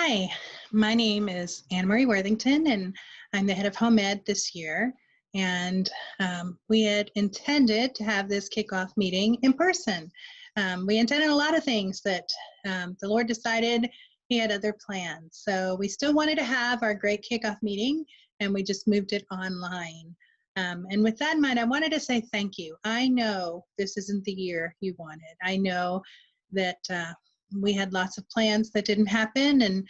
Hi, my name is Anne Marie Worthington, and I'm the head of home ed this year. And we had intended to have this kickoff meeting in person. We intended a lot of things that the Lord decided He had other plans. So we still wanted to have our great kickoff meeting, and we just moved it online. And with that in mind, I wanted to say thank you. I know this isn't the year you wanted. I know that we had lots of plans that didn't happen, and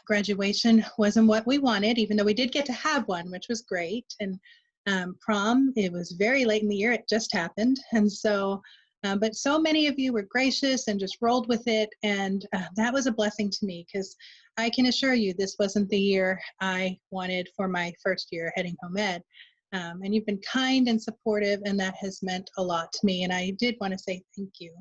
graduation wasn't what we wanted, even though we did get to have one, which was great. And prom, it was very late in the year, it just happened. And so, but so many of you were gracious and just rolled with it, and that was a blessing to me, because I can assure you this wasn't the year I wanted for my first year heading home ed. And you've been kind and supportive, and that has meant a lot to me, and I did want to say thank you.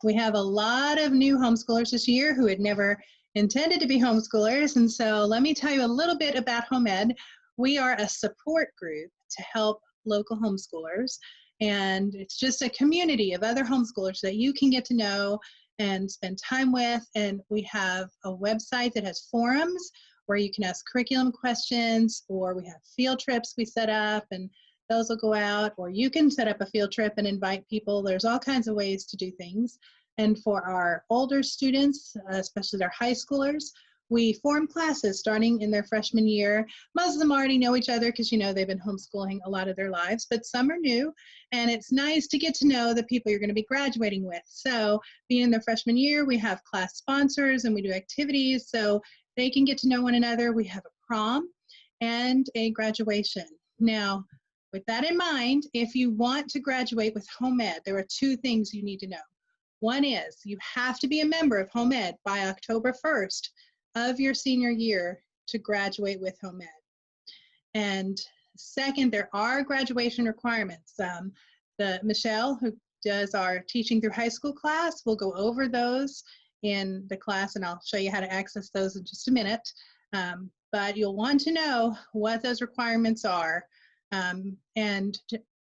We have a lot of new homeschoolers this year who had never intended to be homeschoolers, and so let me tell you a little bit about home ed. We are a support group to help local homeschoolers, and it's just a community of other homeschoolers that you can get to know and spend time with. And we have a website that has forums where you can ask curriculum questions, or we have field trips we set up, and those will go out, or you can set up a field trip and invite people. There's all kinds of ways to do things. And for our older students, especially their high schoolers, we form classes starting in their freshman year. Most of them already know each other because, you know, they've been homeschooling a lot of their lives, but some are new, and it's nice to get to know the people you're going to be graduating with. So being in their freshman year, we have class sponsors and we do activities so they can get to know one another. We have a prom and a graduation. Now, with that in mind, if you want to graduate with home ed, there are two things you need to know. One is you have to be a member of home ed by October 1st of your senior year to graduate with home ed. And second, there are graduation requirements. Michelle, who does our teaching through high school class, will go over those in the class, and I'll show you how to access those in just a minute. But you'll want to know what those requirements are. And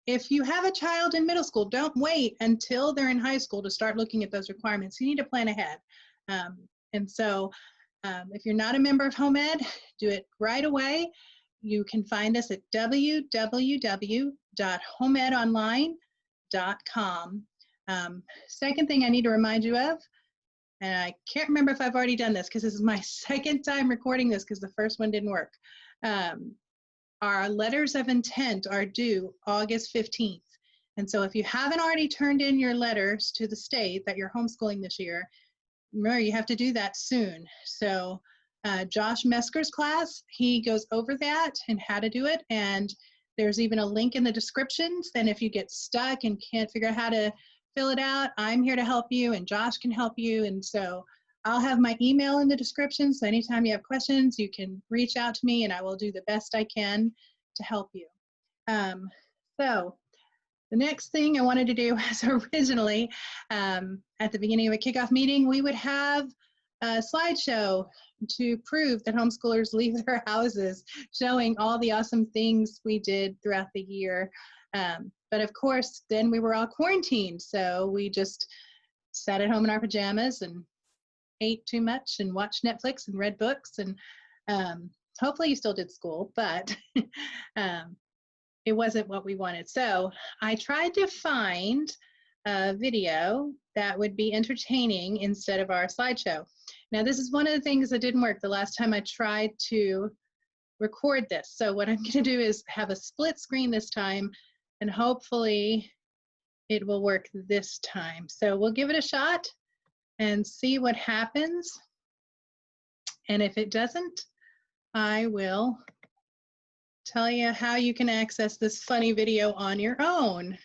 if you have a child in middle school, don't wait until they're in high school to start looking at those requirements. You need to plan ahead. And so if you're not a member of home ed, do it right away. You can find us at www.homeedonline.com. Second thing I need to remind you of, and I can't remember if I've already done this because this is my second time recording this because the first one didn't work. Our letters of intent are due August 15th. And so if you haven't already turned in your letters to the state that you're homeschooling this year, remember you have to do that soon. So Josh Mesker's class, he goes over that and how to do it. And there's even a link in the descriptions. And if you get stuck and can't figure out how to fill it out, I'm here to help you, and Josh can help you. And so I'll have my email in the description, so anytime you have questions, you can reach out to me and I will do the best I can to help you. So the next thing I wanted to do was originally, at the beginning of a kickoff meeting, we would have a slideshow to prove that homeschoolers leave their houses, showing all the awesome things we did throughout the year. But of course, then we were all quarantined, so we just sat at home in our pajamas and ate too much and watched Netflix and read books, and hopefully you still did school, but it wasn't what we wanted. So I tried to find a video that would be entertaining instead of our slideshow. Now, this is one of the things that didn't work the last time I tried to record this. So what I'm going to do is have a split screen this time, and hopefully it will work this time. So we'll give it a shot and see what happens. And if it doesn't, I will tell you how you can access this funny video on your own.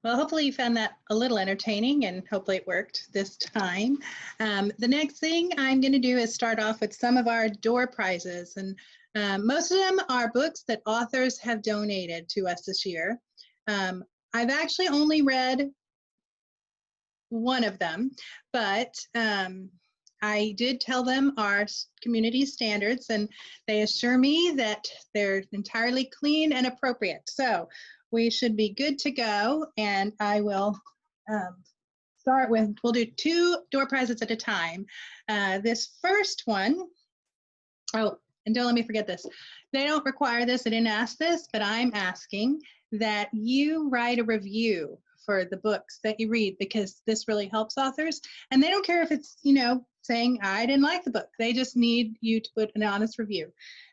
Well, hopefully you found that a little entertaining and hopefully it worked this time. The next thing I'm going to do is start off with some of our door prizes. And most of them are books that authors have donated to us this year. I've actually only read one of them, but I did tell them our community standards and they assure me that they're entirely clean and appropriate. So we should be good to go, and I will start with, we'll do 2 door prizes at a time. This first one, oh, and don't let me forget this. They don't require this, I didn't ask this, but I'm asking that you write a review for the books that you read, because this really helps authors. And they don't care if it's, saying, I didn't like the book. They just need you to put an honest review.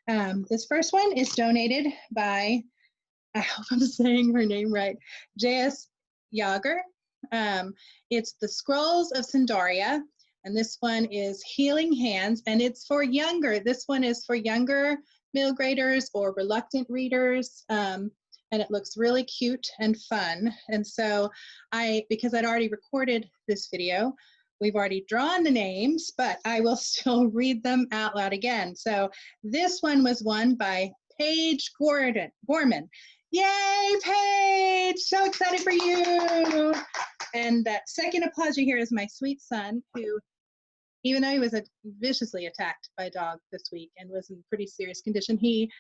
This first one is donated by, I hope I'm saying her name right, J.S. Yager. It's The Scrolls of Sandaria, and this one is Healing Hands, and it's for younger. This one is for younger middle graders or reluctant readers, and it looks really cute and fun. And so because I'd already recorded this video, we've already drawn the names, but I will still read them out loud again. So this one was won by Paige Gorman. Yay, Paige! So excited for you! And that second applause you hear is my sweet son, who, even though he was viciously attacked by a dog this week and was in pretty serious condition, he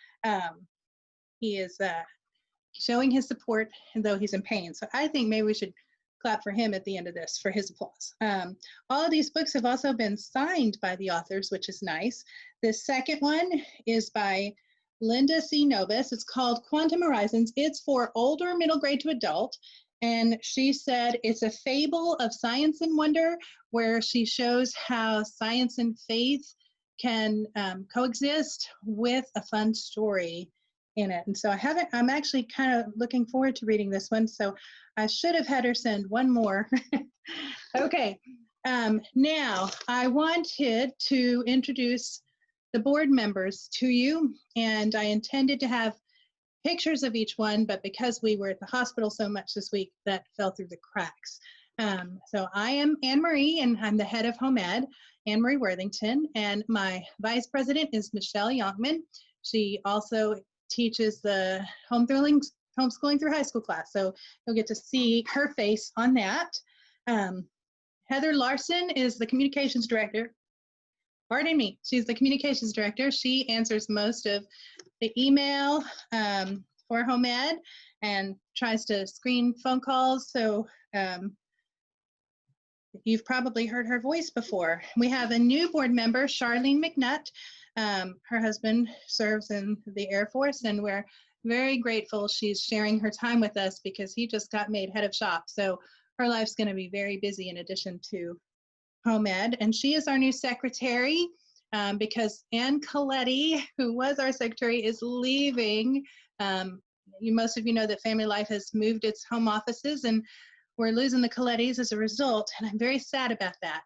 is showing his support, though he's in pain. So I think maybe we should clap for him at the end of this for his applause. All of these books have also been signed by the authors, which is nice. The second one is by Linda C. Novus. It's called Quantum Horizons. It's for older middle grade to adult. And she said it's a fable of science and wonder, where she shows how science and faith can coexist with a fun story in it. And so I'm actually kind of looking forward to reading this one. So I should have had her send one more. Okay. Now I wanted to introduce the board members to you, and I intended to have pictures of each one, but because we were at the hospital so much this week, that fell through the cracks. So I am Anne Marie, and I'm the head of Home Ed, Anne Marie Worthington, and my vice president is Michelle Youngman. She also teaches the homeschooling through high school class, so you'll get to see her face on that. Heather Larson is the communications director. Pardon me, she's the communications director. She answers most of the email for Home Ed and tries to screen phone calls. So you've probably heard her voice before. We have a new board member, Charlene McNutt. Her husband serves in the Air Force, and we're very grateful she's sharing her time with us because he just got made head of shop. So her life's going to be very busy in addition to Home Ed. And she is our new secretary because Ann Coletti, who was our secretary, is leaving. Most of you know that Family Life has moved its home offices, and we're losing the Colettis as a result, and I'm very sad about that.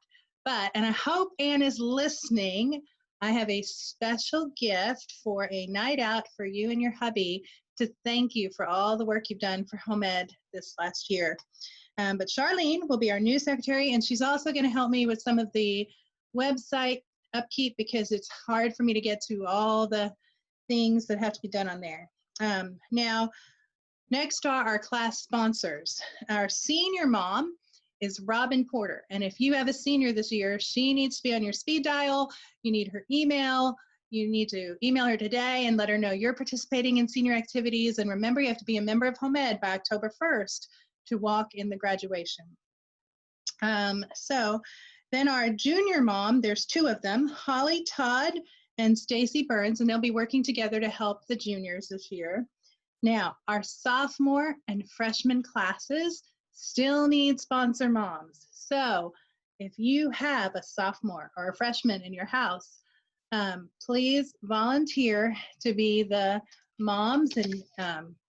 And I hope Ann is listening. I have a special gift for a night out for you and your hubby to thank you for all the work you've done for Home Ed this last year. But Charlene will be our new secretary, and she's also going to help me with some of the website upkeep because it's hard for me to get to all the things that have to be done on there. Now, next are our class sponsors. Our senior mom is Robin Porter, and if you have a senior this year, she needs to be on your speed dial. You need her email. You need to email her today and let her know you're participating in senior activities. And remember, you have to be a member of Home Ed by October 1st to walk in the graduation. So then our junior mom, there's 2 of them, Holly Todd and Stacy Burns, and they'll be working together to help the juniors this year. Now, our sophomore and freshman classes still need sponsor moms. So if you have a sophomore or a freshman in your house, please volunteer to be the moms, and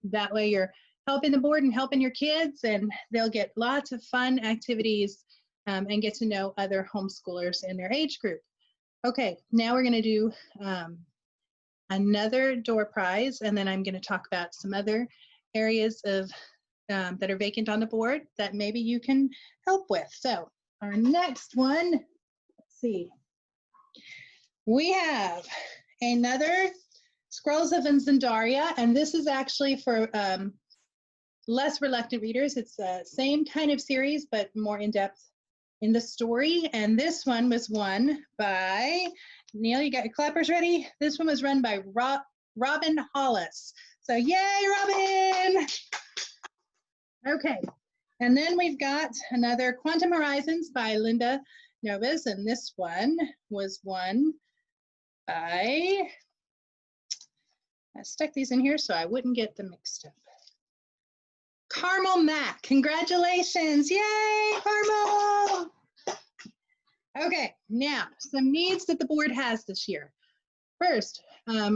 that way you're helping the board and helping your kids, and they'll get lots of fun activities and get to know other homeschoolers in their age group. Okay, now we're going to do another door prize, and then I'm going to talk about some other areas of that are vacant on the board that maybe you can help with. So our next one, let's see, we have another Scrolls of Zandaria, and this is actually for less reluctant readers. It's the same kind of series, but more in depth in the story. And this one was won by, Neil, you got your clappers ready? This one was run by Robin Hollis. So yay, Robin! Okay, and then we've got another Quantum Horizons by Linda Novas, and this one was won by, I stuck these in here so I wouldn't get them mixed up. Carmel Mack, congratulations, yay, Carmel! Okay, now some needs that the board has this year. First,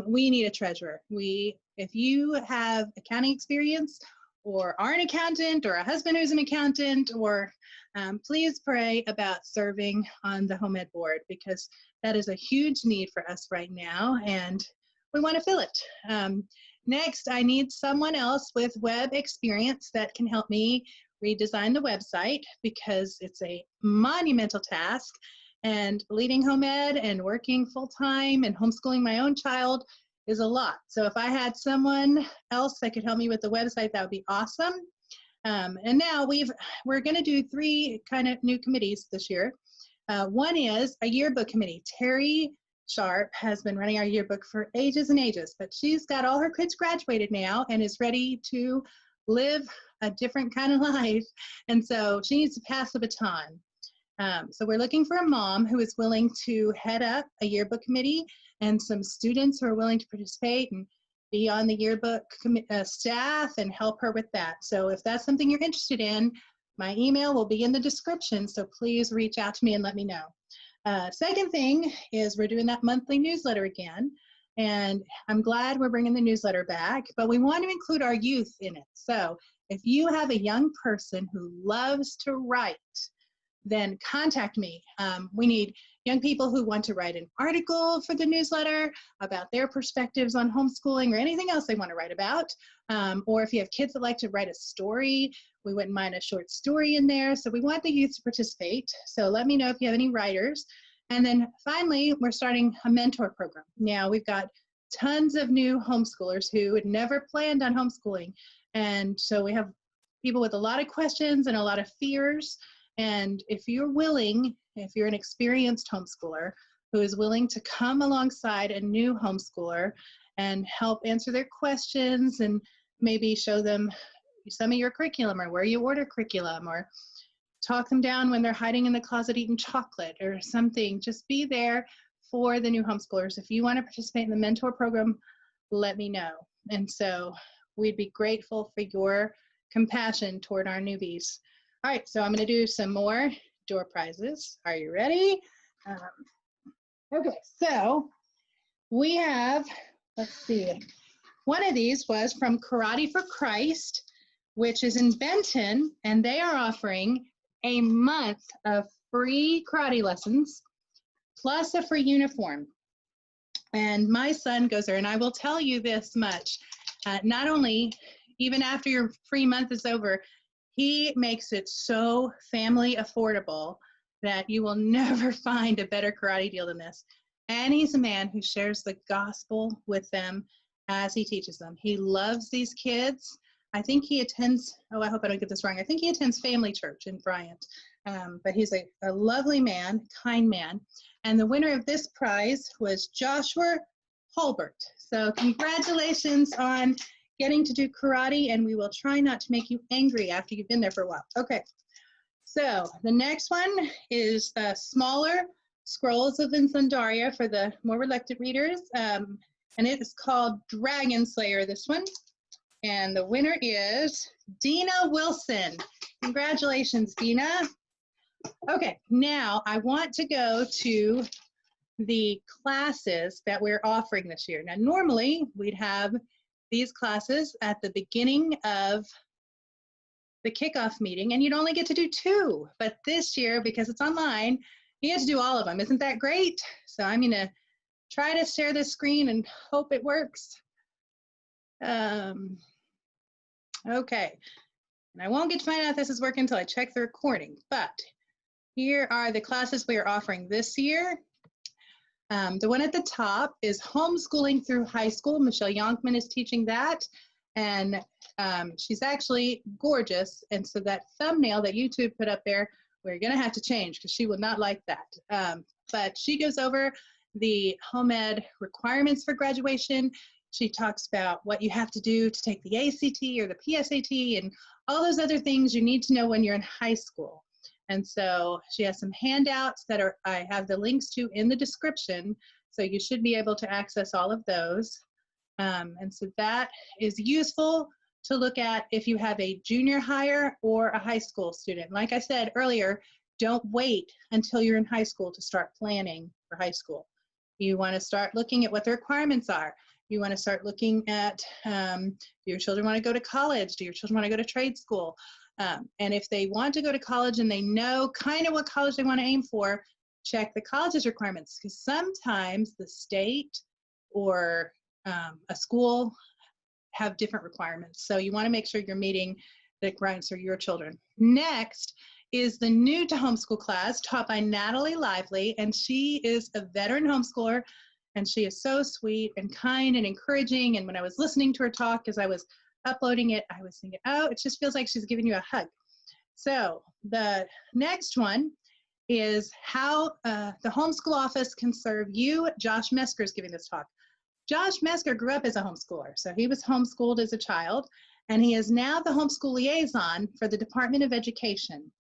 we need a treasurer. If you have accounting experience or are an accountant or a husband who's an accountant, or please pray about serving on the home ed board, because that is a huge need for us right now and we want to fill it. Next, I need someone else with web experience that can help me redesign the website, because it's a monumental task, and leading home ed and working full-time and homeschooling my own child is a lot. So if I had someone else that could help me with the website, that would be awesome. And now we're going to do 3 kind of new committees this year. One is a yearbook committee. Terry Sharp has been running our yearbook for ages and ages, but she's got all her kids graduated now and is ready to live a different kind of life. And so she needs to pass the baton. So we're looking for a mom who is willing to head up a yearbook committee, and some students who are willing to participate and be on the yearbook staff and help her with that. So if that's something you're interested in, my email will be in the description, so please reach out to me and let me know. Second thing is we're doing that monthly newsletter again, and I'm glad we're bringing the newsletter back, but we want to include our youth in it. So if you have a young person who loves to write, then contact me. We need young people who want to write an article for the newsletter about their perspectives on homeschooling or anything else they want to write about. Or if you have kids that like to write a story, we wouldn't mind a short story in there. So we want the youth to participate. So let me know if you have any writers. And then finally, we're starting a mentor program. Now we've got tons of new homeschoolers who had never planned on homeschooling. And so we have people with a lot of questions and a lot of fears. And if you're willing, if you're an experienced homeschooler who is willing to come alongside a new homeschooler and help answer their questions and maybe show them some of your curriculum or where you order curriculum, or talk them down when they're hiding in the closet eating chocolate or something, just be there for the new homeschoolers. If you want to participate in the mentor program, let me know. And so we'd be grateful for your compassion toward our newbies. All right, so I'm going to do some more door prizes. Are you ready? Okay, so we have, let's see, one of these was from Karate for Christ, which is in Benton, and they are offering a month of free karate lessons plus a free uniform. And my son goes there, and I will tell you this much, not only, even after your free month is over, he makes it so family affordable that you will never find a better karate deal than this. And he's a man who shares the gospel with them as he teaches them. He loves these kids. I think he attends, oh, I hope I don't get this wrong. I think he attends Family Church in Bryant. But he's a lovely man, kind man. And the winner of this prize was Joshua Holbert. So congratulations on getting to do karate, and we will try not to make you angry after you've been there for a while. Okay, so the next one is smaller Scrolls of Zandaria for the more reluctant readers, and it is called Dragon Slayer, this one. And the winner is Dina Wilson. Congratulations, Dina. Okay, now I want to go to the classes that we're offering this year. Now, normally we'd have these classes at the beginning of the kickoff meeting, and you'd only get to do 2. But this year, because it's online, you get to do all of them. Isn't that great? So I'm going to try to share this screen and hope it works. Okay. And I won't get to find out if this is working until I check the recording, but here are the classes we are offering this year. The one at the top is homeschooling through high school. Michelle Yonkman is teaching that, and she's actually gorgeous. And so that thumbnail that YouTube put up there, we're going to have to change because she will not like that. But she goes over the home ed requirements for graduation. She talks about what you have to do to take the ACT or the PSAT and all those other things you need to know when you're in high school. And so she has some handouts that I have the links to in the description. So you should be able to access all of those. And so that is useful to look at if you have a junior higher or a high school student. Like I said earlier, don't wait until you're in high school to start planning for high school. You want to start looking at what the requirements are. You want to start looking at, do your children want to go to college? Do your children want to go to trade school? And if they want to go to college and they know kind of what college they want to aim for, check the college's requirements, because sometimes the state or a school have different requirements. So you want to make sure you're meeting the requirements for your children. Next is the new to homeschool class taught by Natalie Lively, and she is a veteran homeschooler, and she is so sweet and kind and encouraging. And when I was listening to her talk as I was uploading it, I was thinking, oh, it just feels like she's giving you a hug. So the next one is how the homeschool office can serve you. Josh Mesker is giving this talk. Josh Mesker grew up as a homeschooler, so he was homeschooled as a child, and he is now the homeschool liaison for the Department of Education.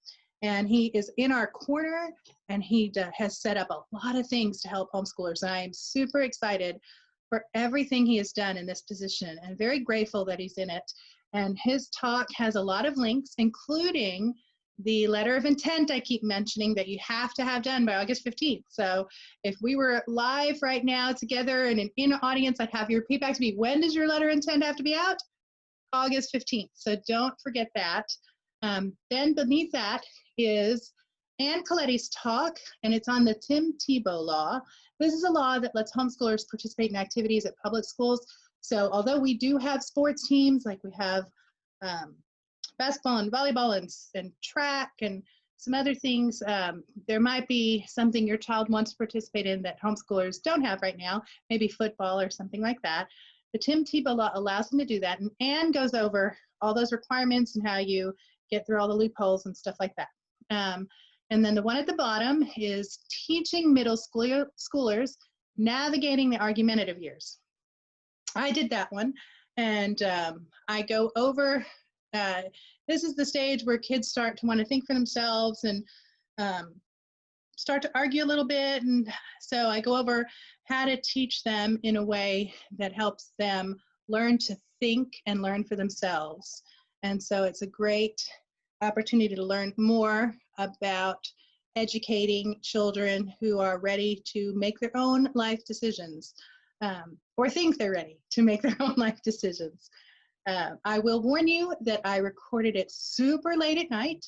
And he is in our corner, and he has set up a lot of things to help homeschoolers. And I am super excited for everything he has done in this position, and very grateful that he's in it. And his talk has a lot of links, including the letter of intent I keep mentioning that you have to have done by August 15th. So if we were live right now together and in an audience, I'd have you repeat back to me, when does your letter of intent have to be out? August 15th. So don't forget that. Then beneath that is Ann Coletti's talk, and it's on the Tim Tebow law. This is a law that lets homeschoolers participate in activities at public schools. So although we do have sports teams, like we have basketball and volleyball and track and some other things, there might be something your child wants to participate in that homeschoolers don't have right now, maybe football or something like that. The Tim Tebow law allows them to do that, and Ann goes over all those requirements and how you get through all the loopholes and stuff like that. And then the one at the bottom is teaching middle schoolers navigating the argumentative years. I did that one, and I go over, this is the stage where kids start to want to think for themselves and start to argue a little bit. And so I go over how to teach them in a way that helps them learn to think and learn for themselves. And so it's a great opportunity to learn more about educating children who are ready to make their own life decisions, or think they're ready to make their own life decisions. I will warn you that I recorded it super late at night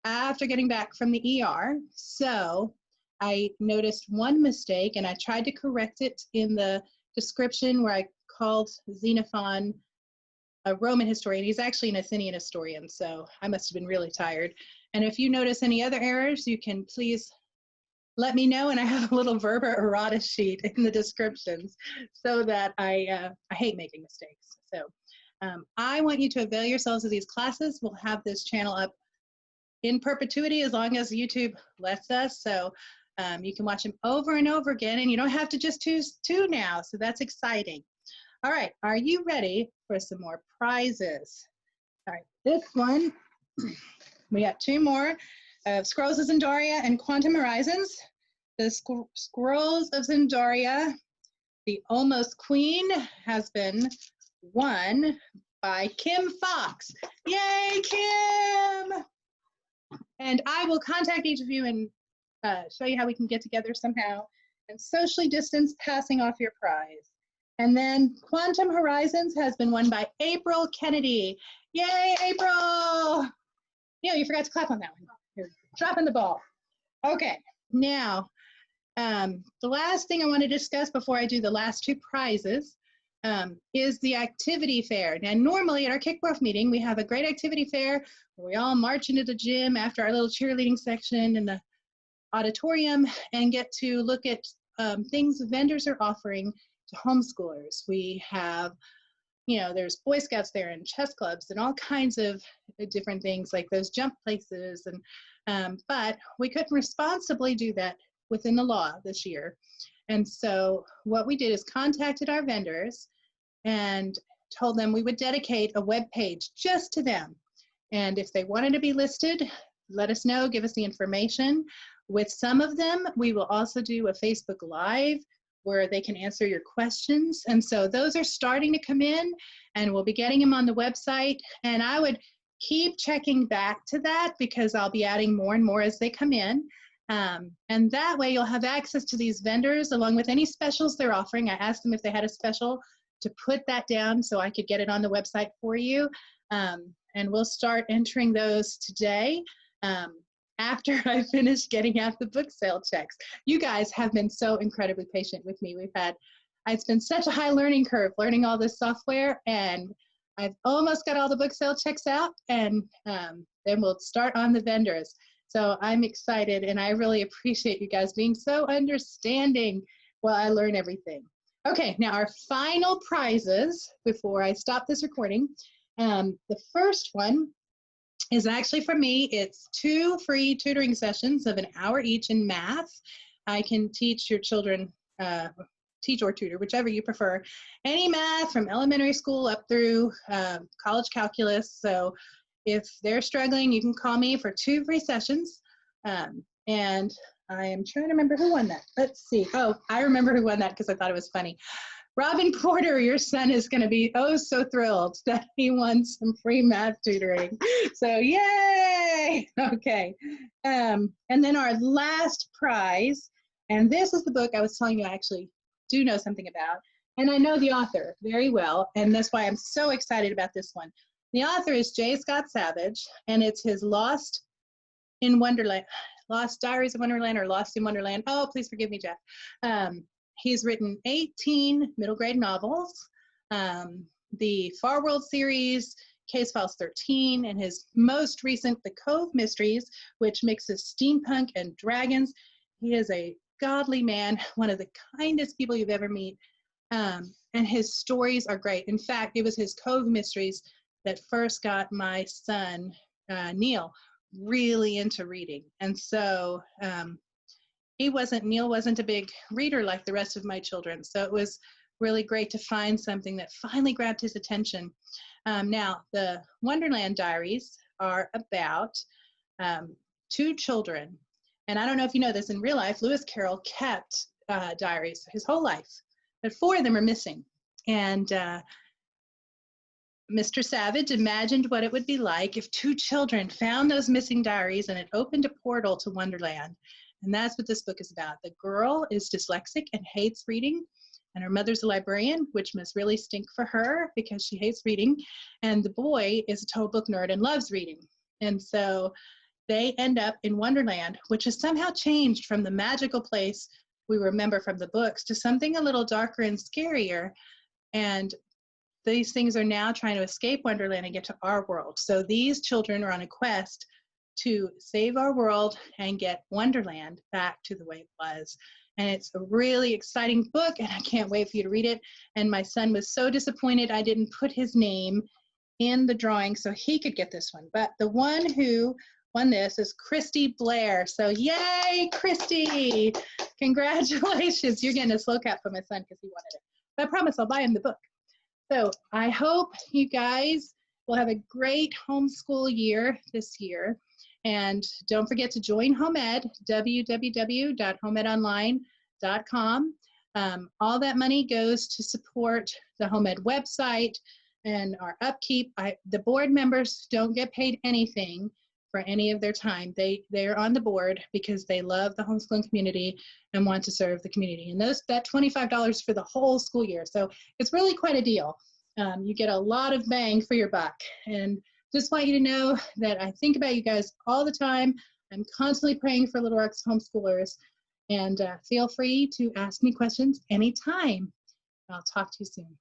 after getting back from the ER. So I noticed one mistake, and I tried to correct it in the description where I called Xenophon a Roman historian. He's actually an Athenian historian, so I must have been really tired. And if you notice any other errors, you can please let me know, and I have a little verba errata sheet in the descriptions, so that I hate making mistakes. So I want you to avail yourselves of these classes. We'll have this channel up in perpetuity as long as YouTube lets us. So you can watch them over and over again, and you don't have to just choose two now. So that's exciting. All right, are you ready for some more prizes? All right, this one, we got two more of Scrolls of Zendaria and Quantum Horizons. The Scrolls of Zendaria, the Almost Queen, has been won by Kim Fox. Yay, Kim! And I will contact each of you and show you how we can get together somehow and socially distance passing off your prize. And then Quantum Horizons has been won by April Kennedy. Yay, April! You forgot to clap on that one. You're dropping the ball. Okay, now, the last thing I want to discuss before I do the last two prizes is the activity fair. Now, normally at our kickoff meeting, we have a great activity fair where we all march into the gym after our little cheerleading section in the auditorium and get to look at things vendors are offering to homeschoolers. We have, you know, there's Boy Scouts there and chess clubs and all kinds of different things like those jump places. And but we couldn't responsibly do that within the law this year. And so what we did is contacted our vendors and told them we would dedicate a web page just to them. And if they wanted to be listed, let us know, give us the information. With some of them, we will also do a Facebook Live where they can answer your questions. And so those are starting to come in, and we'll be getting them on the website. And I would keep checking back to that because I'll be adding more and more as they come in. And that way you'll have access to these vendors along with any specials they're offering. I asked them if they had a special to put that down so I could get it on the website for you. And we'll start entering those today after I finish getting out the book sale checks. You guys have been so incredibly patient with me. It's been such a high learning curve learning all this software, and I've almost got all the book sale checks out, and then we'll start on the vendors. So I'm excited, and I really appreciate you guys being so understanding while I learn everything. Okay, now our final prizes before I stop this recording. The first one is actually for me. It's 2 free tutoring sessions of an hour each in math. I can teach your children, teach or tutor, whichever you prefer, any math from elementary school up through college calculus. So if they're struggling, you can call me for 2 free sessions. And I am trying to remember who won that. Let's see. Oh, I remember who won that because I thought it was funny. Robin Porter, your son is going to be oh so thrilled that he won some free math tutoring. So yay! Okay. And then our last prize, and this is the book I was telling you I actually do know something about, and I know the author very well, and that's why I'm so excited about this one. The author is J. Scott Savage, and it's his Lost Diaries of Wonderland, or Lost in Wonderland. Oh, please forgive me, Jeff. He's written 18 middle grade novels, the Far World series, Case Files 13, and his most recent, The Cove Mysteries, which mixes steampunk and dragons. He is a godly man, one of the kindest people you've ever met, and his stories are great. In fact, it was his Cove Mysteries that first got my son, Neil, really into reading. And so Neil wasn't a big reader like the rest of my children. So it was really great to find something that finally grabbed his attention. Now, the Wonderland Diaries are about 2 children. And I don't know if you know this, in real life, Lewis Carroll kept diaries his whole life, but 4 of them are missing. And Mr. Savage imagined what it would be like if 2 children found those missing diaries and it opened a portal to Wonderland. And that's what this book is about. The girl is dyslexic and hates reading, and her mother's a librarian, which must really stink for her because she hates reading. And the boy is a total book nerd and loves reading. And so they end up in Wonderland, which has somehow changed from the magical place we remember from the books to something a little darker and scarier. And these things are now trying to escape Wonderland and get to our world. So these children are on a quest to save our world and get Wonderland back to the way it was. And it's a really exciting book, and I can't wait for you to read it. And my son was so disappointed I didn't put his name in the drawing so he could get this one. But the one who won this is Christy Blair. So yay, Christy! Congratulations. You're getting a slow cap for my son because he wanted it. But I promise I'll buy him the book. So I hope you guys will have a great homeschool year this year. And don't forget to join Home Ed, www.homeedonline.com. All that money goes to support the Home Ed website and our upkeep. The board members don't get paid anything for any of their time. They're on the board because they love the homeschooling community and want to serve the community. And that $25 for the whole school year. So it's really quite a deal. You get a lot of bang for your buck. And just want you to know that I think about you guys all the time. I'm constantly praying for Little Rock's homeschoolers, and feel free to ask me questions anytime. I'll talk to you soon.